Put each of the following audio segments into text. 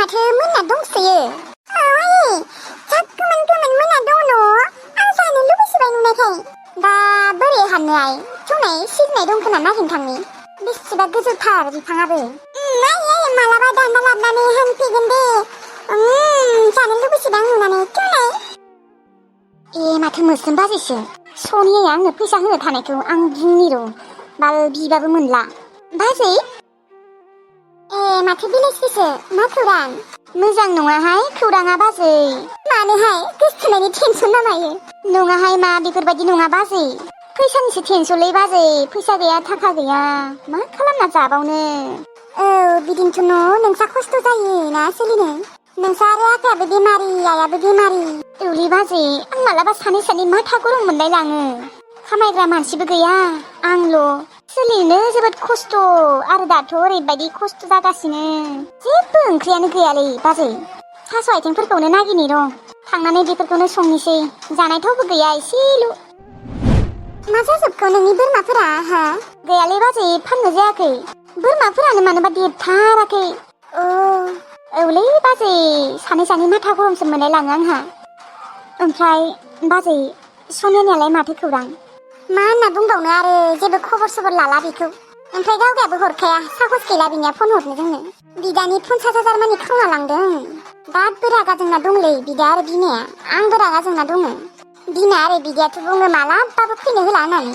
माथो मोनना दंसोयो। औ जा गोमोन मोनना दङ न'। आं जानो लुबैसोबाय नुनायखाय। दा बोरै हाननोहाय थौनाय सिजनाय दं खोना नागिरनो थांनि। बेसेबा गोजौथार बिफाङाबो। आयै मालाबा दानना लाबनानै हानफैगोन दे। जानो लुबैसोदां नुनानै थौनाय। माथो मोस्रोम बाजैसो। सनियाया आंनो फैसा होनो थानायखौ आं बुंनि र'। बाल बिबाबो मोनला। बाजै? माथो बेलासिसो मा खौरां? मोजां नङाहाय खौराङा बाजै। मानोहाय गोसथोनायनि टेनसन ना मायो? नङाहाय मा बेफोरबायदि नङा बाजै। फैसानिसो टेनसनलै बाजै। फैसा गैया थाखा गैया मा खालामना जाबावनो। बिदिनोथ' न' नोंसा खस्थ' जायो ना सोलिनो। नोंसा आरो आफायाबो बेमारि आइयाबो बेमारि। औलै बाजै आं मालाबा सानै माथा गरम मोनलाय लाङो। खामायग्रा मानसिबो गैया आंल'। सोलिनो जोबोद खस्थ' आरो दाथ' ओरैबायदि खस्थ' जागासिनो। जेबो ओंख्रियानो गैयालै बाजै। थास' आथिंफोरखौनो नागिरनि र'। थांनानै बेफोरखौनो संनोसै। जानाय थावबो गैया एसेल'। मा जाजोबखो नोंनि बोरमाफोरा हा? गैयालै बाजै फाननो जायाखै। बोरमाफोरानो मानोबा देरथाराखै। औलै बाजै सानै माथा गरमसो मोनलाय लाङो आंहा। ओमफ्राय बाजै सनियानियालाय माथो खौरां? मा होनना बुंबावनो आरो जेबो खबर सबर लाला बेखौ। ओमफ्राय गावगायाबो हरखाया साहस गैला बिनिया फन हरनो जोंनो। बिदानि 50,000 मानि खावना लांदों। दाबो रागा जोंना दंलै बिदा आरो बिमाया। आंबो रागा जोंना दङ। बिमा आरो बिदायाथ' बुङो मालाबाबो फैनो होला होननानै।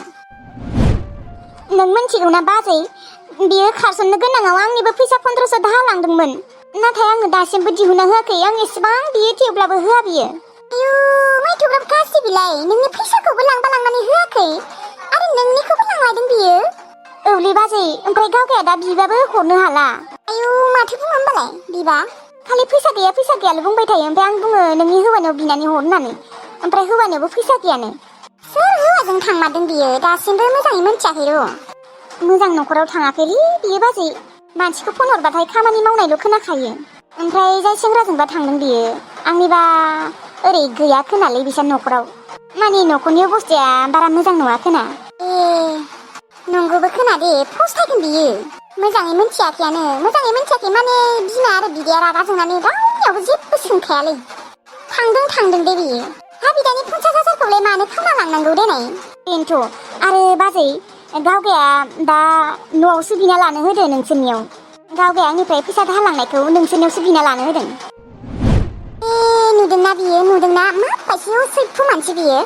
नों मिथिगौना बाजै बियो खारसननो गोनाङाव आंनिबो फैसा 1500 दाहार लांदोंमोन। नाथाय आङो दासिमबो दिहुनना होआखै। आं एसेबां बियो थेवब्लाबो होआ बियो। माइथ'ग्राब गाज्रि बिलाय नोंनि फैसाखौबो लांनानै होआखै आरो नोंनिखौबो लांलायदों बियो। औलै बाजै ओमफ्राय गावगाया दा बिबाबो हरनो हाला। माथो बुङो होमबालाय बिबा? खालि फैसा गैयाल' बुंबाय थायो। ओमफ्राय आं बुङो नोंनि हौवानाव बिनानै हर होननानै। ओमफ्राय हौवानावबो फैसा गैयानो। सोर हौवाजों थांमारदों बियो दासिमबो मोजाङै मिथियाखै र'। मोजां न'खराव थाङाखैलै बियो बाजै। मानसिखौ फन हरबाथाय खामानि मावनायल' खोनाखायो। ओमफ्राय जाय सेंग्राजोंबा थांदों बियो आंनिबा ओरै गैया खोनालै बिसा न'खराव। माने न'खरनि अबस्थाया बारा मोजां नङा खोना। नंगौबो खोना दे फस्थायगोन बियो। मोजाङै मिथियाखै माने बिमा आरो बिदाया रागा जोंनानै रावनियावबो जेबो सोंखायालै। थांदों दे बियो। हा बिदानि 50,000खौलाय मानो खावना लांनांगौ देनाय? बेनोथ' आरो बाजै गावगाया दा न'आवसो बिना लानो होदो नोंसोरनियाव। गावगाया आंनिफ्राय फैसा दाहार लांनायखौ नोंसोरनियावसो बिना लानो होदों। नुदोंना माबायदि असैथ' मानसि बियो।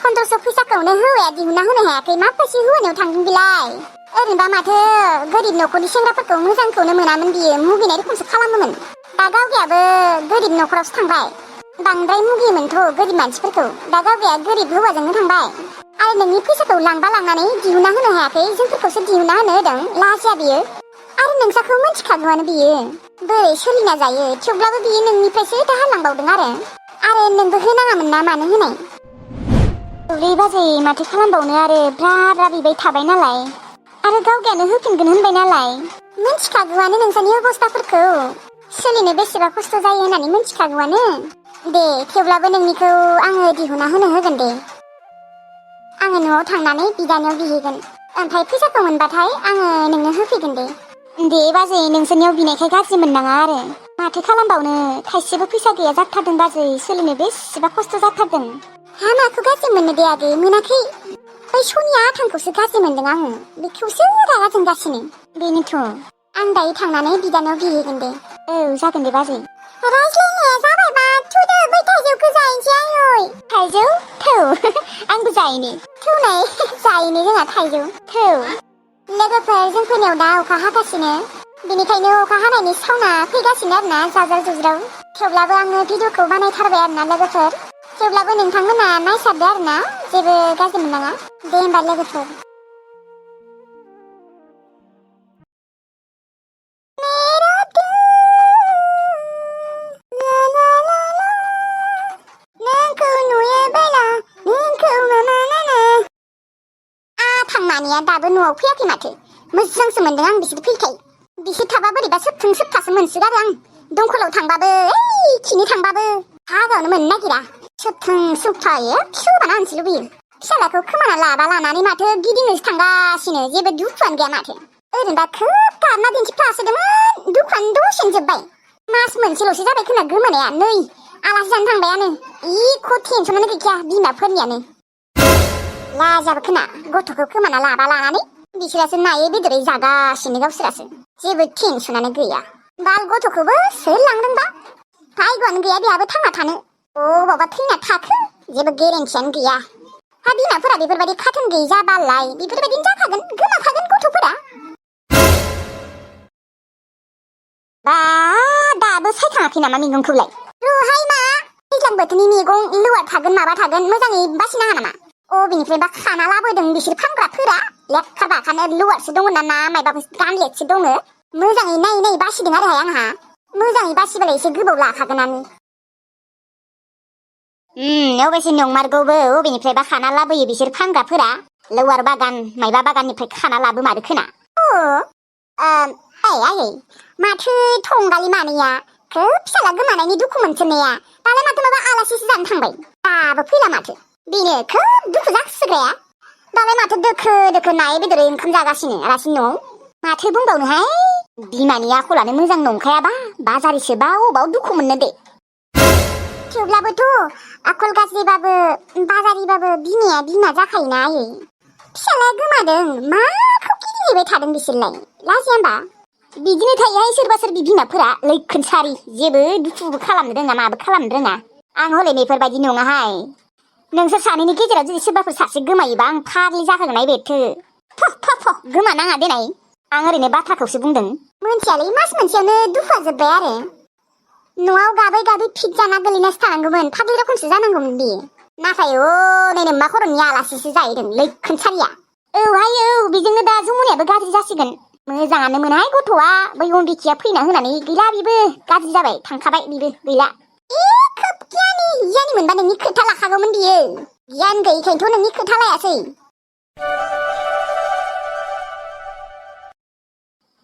1500 फैसाखौनो हौवाया दिहुनना होनो हायाखै माबायदि हौवानाव थांदों बिलाय। ओरैनोबा माथो गोरिब न'खरनि सेंग्राफोरखौ मोजांखौनो मोनामोन बियो मुगैनाय रोखोमसो खालामोमोन। दा गावगायाबो गोरिब न'खरावसो थांबाय। बांद्राय मुगैयोमोनथ' गोरिब मानसिफोरखौ। दा गावगाया गोरिब हौवाजोंनो थांबाय। आरो नोंनि फैसाखौ लांनानै दिहुनना होनो हायाखै जोंफोरखौसो दिहुनना होनो होदों। लाजिया बियो। आरो नोंसाखौ मिथिखागौआनो बियो बोरै सोलिना जायो। थेवब्लाबो बियो नोंनिफ्रायसो दाहार लांबावदों आरो नोंबो होनाङामोन ना मानो होनाय? औलै बाजै माथो खालामबावनो आरो ब्रा बिबाय थाबाय नालाय आरो गावगायानो होफिनगोन होनबाय नालाय। मिथिखागौआनो नोंसानि अबस्थाफोरखौ। सोलिनो बेसेबा खस्थ' जायो होननानै मिथिखागौआनो। दे थेवब्लाबो नोंनिखौ आङो दिहुनना होगोन दे। आङो न'आव थांनानै बिदानियाव बिहैगोन। ओमफ्राय फैसाखौ मोनबाथाय आङो नोंनो होफैगोन दे। दे बाजै नोंसोरनियाव बिनायखाय गाज्रि मोननाङा आरो। माथो खालामबावनो थाइसेबो फैसा गैया जाथारदों बाजै। सोलिनो बेसेबा खस्थ' जाथारदों। हा माखौ गाज्रि मोननो दे आगै मोनाखै। बै सनिया आथांखौसो गाज्रि मोनदों आङो। बेखौसो रागा जोंगासिनो। बेनोथ' आं दायो थांनानै बिदानाव बिहैगोन दे। औ जागोन दे बाजै। रायज्लायनाया जाबायबा थुदो बै थाइजौखौ जाहैनोसै आयै। थाइजौ? थौ आंबो जाहैनि। थौनाय जाहैनो जोंहा थाइजौ। थौ लोगोफोर जोंफोरनियाव दा अखा हागासिनो। बेनिखायनो अखा हानायनि साउन्डआ फैगासिनो आरोना जाज्राव जुज्राव। थेवब्लाबो आङो भिडिअखौ बानायथारबाय आरोना लोगोफोर। थेवब्लाबो नोंथांमोना नायसाबदो आरोना जेबो गाज्रि मोननाङा। दे होमबा लोगोफोर। थांमानिया दाबो न'आव फैयाखै माथो। मोजांसो मोनदों आं बिसोर फैखाय। बिसोर थाबा बोरैबा सोबथासो मोनसोगारो आं। दंखलाव थांबाबो खिनो थांबाबो हागावनो मोननो नागिरा। सोबथायो सोबाना होनोसो लुबैयो। फिसालाखौ खोमाना लानानै माथो गिदिंनोसो थांगासिनो जेबो दुखुआनो गैया माथो। ओरैनोबा खोब गाबना दिन्थिफ्लासोदोंमोन दुखुआनो दसेनो जोब्बाय। मास मोनसेल'सो जाबाय खोना गोमानाया नै आलासि जानो थांबायानो इख' टेनसनानो गैखाया बिमाफोरनियानो लाजाबो खोना गथ'खौ खोमाना लानानै बिसोरासो नायै बेदरै जागासिनो गावसोरासो जेबो टेनसनानो गैया बाल गथ'खौबो सोर लांदोंबा भाग्यआनो गैया बेहाबो थांना थानो अबावबा थैना थाखो जेबो गेरेन्टियानो गैया हा बिमाफोरा बेफोरबायदि खाथोन गैयि जाबालाय बेफोरबायदिनो जाखागोन गोमाखागोन गथ'फोरा बा दाबो सायखाङाखै नामा मैगंखौलाय रहाय मा दैज्लां बोथोरनि मैगं लुवार थागोन माबा थागोन मोजाङै बासिनाङा नामा अबेनिफ्रायबा खाना लाबोदों बिसोर फानग्राफोरा लेखा बाखानो लुवारसो दङ ना मायबाबो गानलेटसो दङ मोजाङै नायै बासिदों आरोहाय आंहा मोजाङै बासिबालाय एसे गोबाव लाखागोनानो अबेसे नंमारगौबो अबेनिफ्रायबा खाना लाबोयो बिसोर फानग्राफोरा लुवार बागान मायबा बागाननिफ्राय खाना लाबोमारो खोना आयै माथो थंगालि मानैया खोब फिसाला गोमानायनि दुखु मोनसोनाया दालाय माथो माबा आलासिसो जानो थांबाय दाबो फैला माथो बेनो खोब दुखु जासोग्राया दालाय माथो दोखो नायै बेदरै ओंखाम जागासिनो आलासि न'आव माथो बुंबावनोहाय बिमानि आखलानो मोजां नंखायाबा बाजारिसोबा अबाव दुखु मोननो दे थेवब्लाबोथ' आखल गाज्रिबाबो बाजारिबाबो बिमाया बिमा जाखायोना आयै फिसालाया गोमादों माखौ गिदिंहैबाय थादों बिसोरलाय लाजिया होमबा बिदिनो थायोहाय सोरबा सोरबि बिमाफोरा लैखोनसारि जेबो दुखुबो खालामनो रोङा माबो खालामनो रोङा आं हले बेफोरबायदि नङाहाय नोंसोर सानैनि गेजेराव जुदि सोरबाफोर सासे गोमायोबा आं फाग्लि जाखागोन बेथो गोमानाङा देनाय आं ओरैनो बाथ्राखौसो बुंदों मोनथियालै मास मोनसेयावनो दुखुआ जोब्बाय आरो न'आव गाबै फिट जाना गोलैनासो थानांगौमोन फाग्लि रखमसो जानांगौमोन बियो नाथाय नै नोम्मा खर'नि आलासिसो जाहैदों लैखोनसारिया औहाय बेजोंनो दा जमुनायाबो गाज्रि जासिगोन मोजाङानो मोनहाय गथ'आ बै अम्बिखिया फैना होनानै गैला बेबो गाज्रि जाबाय थांखाबाय बेबो गैला खोब गियानि मोनबा नोंनि खोथा लाखागौमोन बियो गियान गैयैखायनोथ' नोंनि खोथा लायासै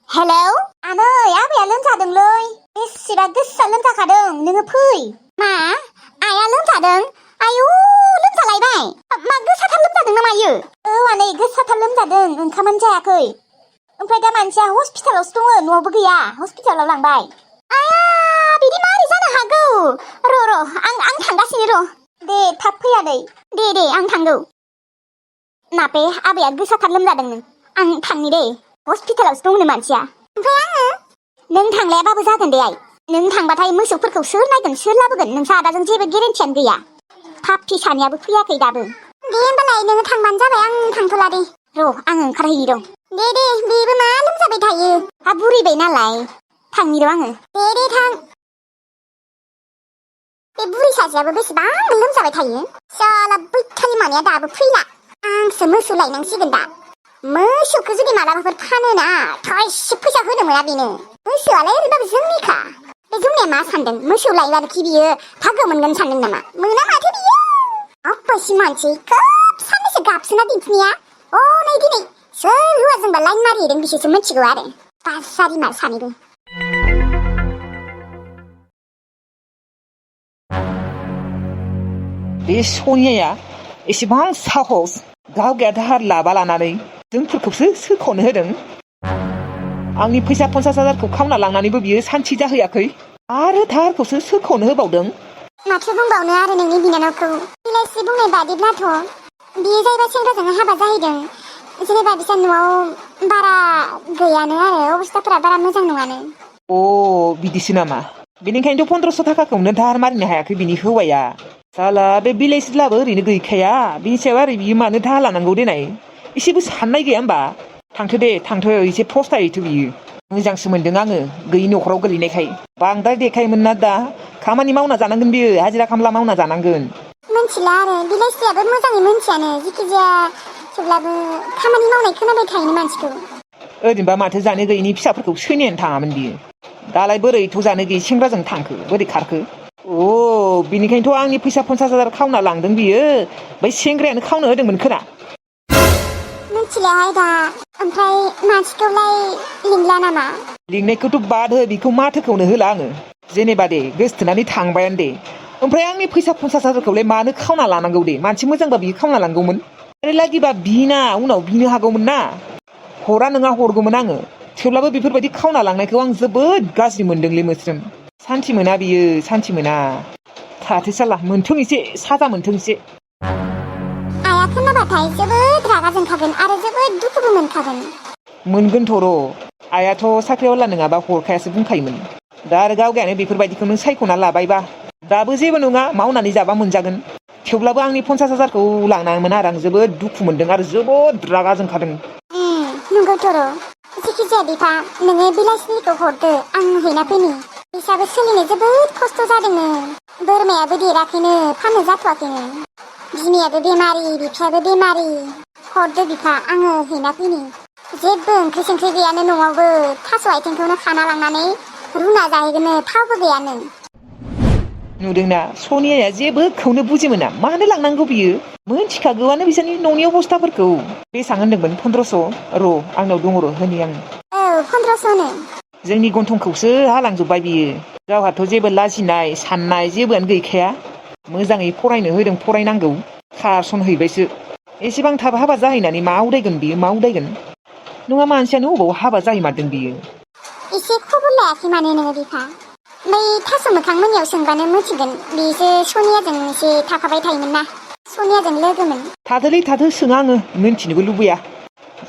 हेलौ आनै आबैया लोमजादोंलै बेसेबा गोसा लोमजाखादों नोङो फै मा आइया लोमजादों आयु लोमजालायबाय मा गोसाथार लोमजादों ना मायो आनै गोसाथार लोमजादों ओंखामानो जायाखै ओमफ्राय दा मानसिया हस्पिटालावसो दङ न'आवबो गैया हस्पिटालाव लांबाय आया बिदि मारै जानो हागौ र' आं थांगासिनो र' दे थाब फै आनै दे आं थांगौ माबे आबैया गोसाथार लोमजादोंनो आं थांनि दे हस्पिटालावसो दंनो मानसिया ओमफ्राय आङो नों थांलायाबाबो जागोन दे आइ नों थांबाथाय मोसौफोरखौ सोर नायगोन सोर लाबोगोन नोंसा आदाजों जेबो गेरेन्टियानो गैया पाप्पि सानैयाबो फैयाखै दाबो दे होमबालाय नोङो थांबानो जाबाय आं थांथ'ला दे र' आं ओंखारहैनि र' दे बेबो मा लोमजाबाय थायो हा बुरैबाय नालाय थांनि र' आङो दे थां बे बुरै सासेयाबो बेसेबां लोमजाबाय थायो साला बैखालि मानिया दाबो फैला आंसो मोसौ लायनांसिगोन दा मोसौखौ जुदि मालाबाफोर फानोना थाइसे फैसा होनो मोना बेनो मोसौआलाय ओरैबाबो जोंनिखा बे जोंनिया मा सानदों मोसौ लायोबाखि बियो भाग्य मोनगोन सानदों नामा मोना माथो बियो अबयस्से मानसि खोब साननैसो गाबसोना दिन्थिनाया नै दिनै सोर हौवाजोंबा लाइन मारिहैदों बिसोरसो मिथिगौ आरो बाजारि मार सानैबो बे सनियाया एसेबां साहस गावगाया दाहार लानानै जोंफोरखौसो सोख'नो होदों आंनि फैसा 50,000खौ खावना लांनानैबो बियो सान्थि जाहैयाखै आरो दाहारखौसो सोख'नो होबावदों माथो बुंबावनो आरो नोंनि बिनानावखौ बिलाइसि बुंनाय बादिब्लाथ' बियो जायबा सेंग्राजों हाबा जाहैदों जेनेबा बिसा न'आव बारा गैयानो आरो अबस्थाफोरा बारा मोजां नङानो बिदिसो नामा बेनिखायनोथ' 1500 थाखाखौनो दाहार मारिनो हायाखै बिनि हौवाया साला बे बिलाइसिब्लाबो ओरैनो गैखाया बिनि सायाव आरो बियो मानो दाहार लानांगौ देनाय एसेबो साननाय गैया होमबा थांथो एसे फस्थायोथ' बियो मोजांसो मोनदों आङो गैयि न'खराव गोलैनायखाय बांद्राय देखायोमोन ना दा खामानि मावना जानांगोन बियो हाजिरा खामला मावना जानांगोन मिथिला आरो बिलाइसियाबो मोजाङै मिथियानो जिखिजाया थेवब्लाबो खामानि मावनाय खोनाबाय थायोनो मानसिखौ ओरैनोबा माथो जानो गैयिनि फिसाफोरखौ सैनायानो थाङामोन बियो दालाय बोरैथ' जानो गैयि सेंग्राजों थांखो बोरै खारखो बिनिखायनोथ' आंनि फैसा 50,000 खावना लांदों बियो बै सेंग्रायानो खावनो होदोंमोन खोना मिथिलाहाय दा ओमफ्राय मानसिखौलाय लिंला नामा लिंनायखौथ' बाद हो बिखौ माथोखौनो होला आङो जेनेबा दे गोसथोनानै थांबायानो दे ओमफ्राय आंनि फैसा 50,000खौलाय मानो खावना लानांगौ दे मानसि मोजांबा बियो खावना लांगौमोन ओरै लागिबा बिना उनाव बिनो हागौमोन ना हरा नङा हरगौमोन आङो थेवब्लाबो बेफोरबायदि खावना लांनायखौ आं जोबोद गाज्रि मोनदोंलै मोस्रोम सान्थि मोना बियो सान्थि मोना थाथो साला मोनथों एसे साजा मोनथों एसे आइया खोनाबाथाय जोबोद रागा जोंखागोन आरो जोबोद दुखुबो मोनखागोन मोनगोनथ' र' आइयाथ' साख्रिआवला नङाबा हरखायासो बुंखायोमोन दा आरो गावगायानो बेफोरबायदिखौनो सायख'ना लाबायबा दाबो जेबो नङा मावनानै जाबा मोनजागोन थेवब्लाबो आंनि 50,000खौ लांनाङामोन आरो आं जोबोद दुखु मोनदों आरो जोबोद रागा जोंखादों नंगौथ' र' जेखि जाया बिफा नोङो बिलासिनिखौ हरदो आं हैना फैनि बिसाबो सोलिनो जोबोद खस्थ' जादोंनो बोरमायाबो देराखैनो फाननो जाथ'वाखैनो बिमायाबो बेमारि बिफायाबो बेमारि हरदो बिफा आङो हैना फैनि जेबो ओंख्रि संख्रि गैयानो न'आवबो थास' आथिंखौनो खाना लांनानै रुना जाहैगोननो थावबो गैयानो नुदोंना सनियाया जेबोखौनो बुजि मोना मानो लांनांगौ बियो मोनथिखागौआनो बिसोरनि न'नि अबस्थाफोरखौ बेसां होनदोंमोन 1500 र' आंनाव दङ र' होनि आं औ 1500नो जोंनि गन्थंखौसो हालांजोब्बाय बियो गावहाथ' जेबो लाजिनाय साननाय जेबोआनो गैखाया मोजाङै फरायनो होदों फरायनांगौ खारसनहैबायसो एसेबां थाब हाबा जाहैनानै मा उदायगोन बियो मा उदायगोन नङा मानसियानो अबाव हाबा जाहैमारदों बियो एसे खबर लायाखै माने नोङो बिफा बै थास' मोखां मोननियाव सोंबानो मिथिगोन बिसो सनियाजों एसे थाफाबाय थायोमोन ना सनियाजों लोगोमोन थाथोलै थाथो सोङा आङो मिन्थिनोबो लुबैया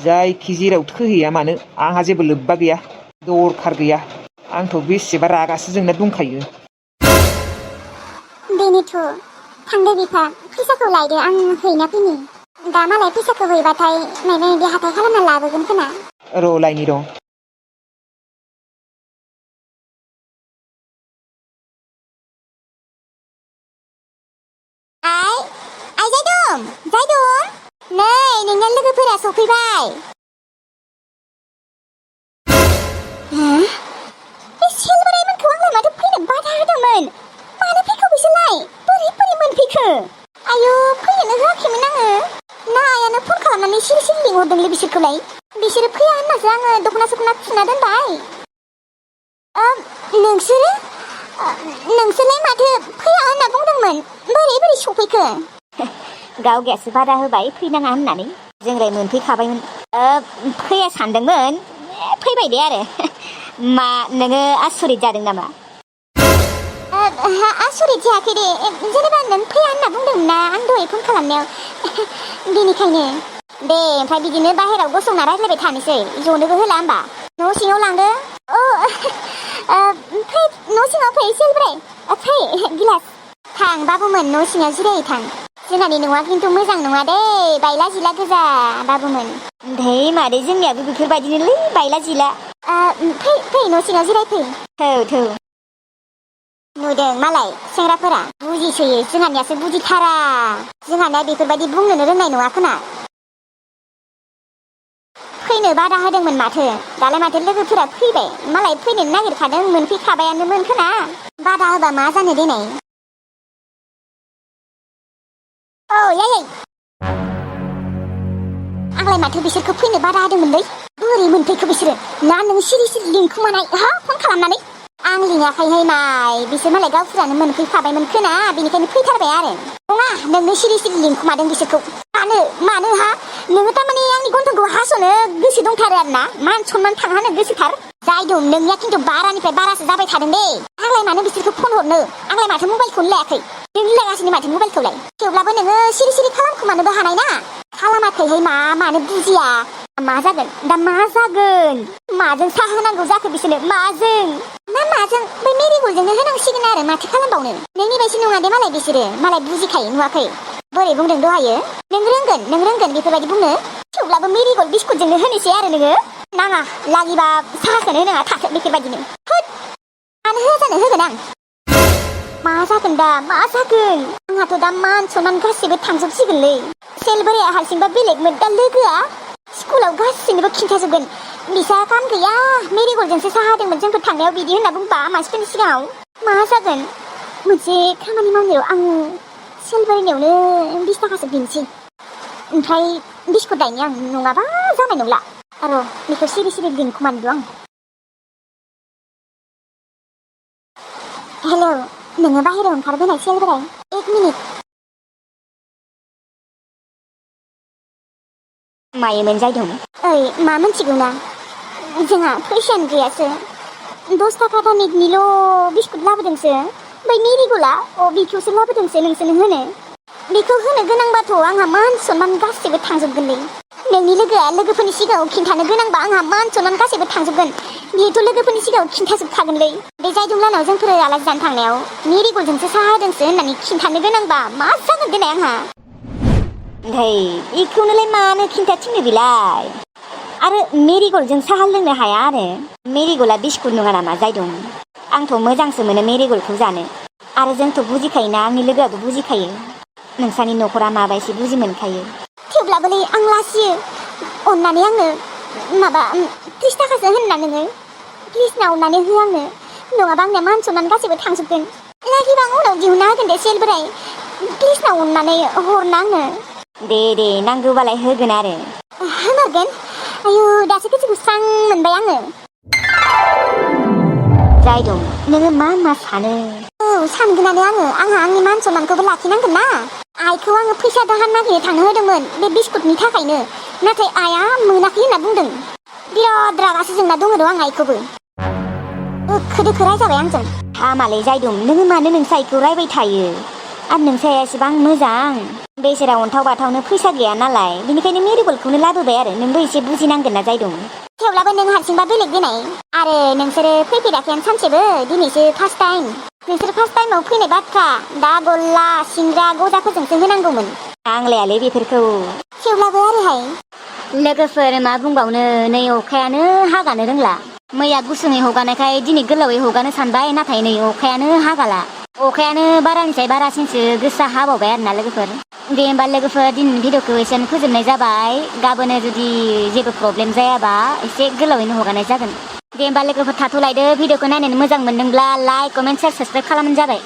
जायखि जेराव थोहैया मानो आंहा जेबो लोब्बा गैया दरखार गैया आंथ' बेसेबा रागासो जोंना दंखायो बेनोथ' थांदो बिफा फैसाखौ लायदो आं हैना फैनि दा मालाय फैसाखौ हैबाथाय माबा माबि हाथाय खालामना लाबोगोन खोना र' लायनि र' आइ जायदं नै नोंना लोगोफोरा सफैबाय बे सेलबोरायमोनखौ आंलाय माथो फैनो बाधा होदोंमोन मानो फैखो बिसोरलाय बोरै मोनफैखो आयौ फैनोनो होआखैमोन आङो ना आइयानो फन खालामनानै सिरि सिरि लिंहरदोंलै बिसोरखौलाय बिसोरो फैया होननासो आङो दख'ना सख'ना थुना दोनबाय नोंसोरलाय माथो फैया होनना बुंदोंमोन बोरै सफैखो गावगायासो बादा होबाय फैनाङा होननानै जोंलाय मोनफैखाबायमोन फैया सानदोंमोन फैबाय दे आरो मा नोङो आसरित जादों नामा आसरित जायाखै दे जेनेबा नों फैया होनना बुंदोंमोन ना आं दहाय फन खालामनायाव बेनिखायनो दे ओमफ्राय बिदिनो बाहेराव गसंना रायज्लायबाय थानोसै जनोबो होला होमबा न' सिङाव लांदो फै न' सिङाव फै सेलब्राय फै गिलास थां बाबुमोन न' सिङाव जिरायै थां जोंहानि न'आ खिन्थु मोजां नङा दे बायला जिला गोजा बाबुमोन ओमफ्राय मादै जोंनियाबो बेफोरबायदिनोलै बायला जिला फै न' सिङाव जिरायफै थौ नुदों मालाय सेंग्राफोरा बुजिसोयो जोंहानियासो बुजिथारा जोंहानिया बेफोरबायदि बुंनोनो रोंनाय नङा खोना फैनो बादा होदोंमोन माथो दालाय माथो लोगोफोरा फैबाय मालाय फैनो नागिरखादों मोनफैखाबायानोमोन खोना बादा होबा मा जानो देनाय औ यायै आंलाय माथो बिसोरखौ फैनो बादा होदोंमोनलै बोरै मोनफैखो बिसोरो ना नों सिरि सिरि लिंखुमानाय फन खालामनानै आं लिङाखैहाय माय बिसोर मालाय गावसोरानो मोनफैखाबायमोन खोना बेनिखायनो फैथारबाय आरो नङा नोंनो सिरि सिरि लिंखुमादों बिसोरखौ मानो नोङो थारमाने आंनि गन्थंखौ हास'नो गोसो दंथारो आरो ना मान सनमान थांहोनो गोसोथार जाय दं नोंनिया खिन्थु बारानिफ्राय बारासो जाबाय थादों दे आंलाय मानो बिसोरखौ फन हरनो आंलाय माथो मबाइलखौनो लायाखै नों लायासैनो माथो मबाइलखौलाय थेवब्लाबो नोङो सिरि सिरि खालामखोमानोबो हानाय ना खालामाखैहाय मानो बुजिया मा जागोन दा मा जागोन माजों साहा होनांगौ जाखो बिसोरनो माजों बै मेरिगलजोंनो होनांसिगोन आरो माथो खालामबावनो नोंनि बायदि नङा दे मालाय बिसोरो मालाय बुजिखायो नुवाखै बोरै बुंदों दहायो नों रोंगोन बेफोरबायदि बुंनो थेवब्लाबो मेरिगल बिस्कुटजोंनो होनोसै आरो नोङो नाङा लागिबा साहाखौनो होनाङा थाथो बेफोरबायदिनो मानो होआ जानो होगोन आं मा जागोन आंहाथ' दा मान सनमान गासिबो थांजोबसिगोनलै सेलबोराया हारसिंबा बेलेगमोन दा लोगोआ स्कुलाव गासिनोबो खिन्थाजोबगोन बिसा काम गैया मेरिगलजोंसो साहा होदोंमोन जोंखौ थांनायाव बिदि होनना बुंबा मानसिफोरनि सिगाङाव मा जागोन मोनसे खामानि मावनायाव आं सेलबोरानियावनो 20 थाखासो बिनोसै ओमफ्राय बिस्कुट लायनि आं नङाबा जानाय नंला र' बेखौ सिरि सिरि लिंखुमानोबो आं हेलौ नोङो बाहेरायाव ओंखारबोनाय सेलबोराय 1 मिनिट मायोमोन जायदों मा मोनथिगौ ना जोंहा फैसायानो गैयासो 10 थाखा दामिनिल' बिस्कुट लाबोदोंसो बै मेरिगला बेखौसो लाबोदोंसो नोंसोरनो होनो बेखौ होनो गोनांबाथ' आंहा मान सनमान गासैबो थांजोबगोनलै नोंनि लोगोआ लोगोफोरनि सिगाङाव खिन्थानो गोनांबा आंहा मान सनमान गासैबो थांजोबगोन बेथ' लोगोफोरनि सिगाङाव खिन्थाजोबखागोनलै बे जायदुंलानाव जोंफोर आलासि जानो थांनायाव मेरिगलजोंसो साहा होदोंसो होननानै खिन्थानो गोनांबा मा जागोन देनाय आंहा ओमफ्राय बेखौनोलाय मानो खिन्थाथिंनो बेलाय आरो मेरिगलजों साहा लोंनो हाया आरो मेरिगला बिस्कुट नङा नामा जायदुं आंथ' मोजांसो मोनो मेरिगलखौ जानो आरो जोंथ' बुजिखायोना आंनि लोगोआबो बुजिखायो नोंसानि न'खरा माबायदि बुजि मोनखायो थेवब्लाबोलै आं लासियो अननानै आंनो माबा 30 थाखासो होनना नोङो प्लिज ना अननानै हो आंनो नङाबा आंनिया मान सनमान गासैबो थांजोबगोन लागिबा आं उनाव दिहुनना होगोन दे सेल बोराय प्लिज ना अननानै हरना आंनो दे नांगौबालाय होगोन आरो होमारगोन आयु दासो गोसोखौ स्रां मोनबाय आङो जायदुं नोङो मा सानो औ सानगोनानो आंहा आंनि मान सनमानखौबो लाखिनांगोन ना आइखौ आङो फैसा दाहार नागिरनो थांनो होदोंमोन बे बिस्कुटनि थाखायनो नाथाय आइया मोनाखै होनना बुंदों बिराद रागासो जोंना दङ र' आं आइखौबो दोखो रायजाबाय आंजों हामालै जायदुं नोङो मानो नोंसा आइखौ रायबाय थायो आरो नोंसाया एसेबां मोजां बेसेरा अन्थाव बाथावनो फैसा गैया नालाय बेनिखायनो मेरिगलखौनो लाबोबाय आरो नोंबो एसे बुजिनांगोन ना जायदुं थेवब्लाबो नों हारसिंबा बेलेग देनाय आरो नोंसोरो फैफेराखैयानो सानसेबो दिनैसो फार्स्ट टाइम नोंसोर फार्स्ट टाइमाव फैनाय बाथ्रा दा गल्ला सिंग्रा गजाफोरजोंसो होनांगौमोन आंलायालै बेफोरखौ थेवब्लाबो आरोहाय लोगोफोर मा बुंबावनो नै अखायानो हागानो रोंला मैया गुसुङै हगारनायखाय दिनै गोलावै हगारनो सानबाय नाथाय नै अखायानो हागाला अखायानो बारानिफ्राय बारासिनसो गोसा हाबावबाय आरोना लोगोफोर दे होमबा लोगोफोर दिनैनि भिडिअखौ एसेयावनो फोजोबनाय जाबाय गाबोनो जुदि जेबो प्रब्लेम जायाबा एसे गोलावैनो हगारनाय जागोन दे होमबा लोगोफोर थाथ'लायदो भिडिअखौ नायनानै मोजां मोनदोंब्ला लाइक कमेन्ट शेयार साबसक्राइब खालामनो जाबाय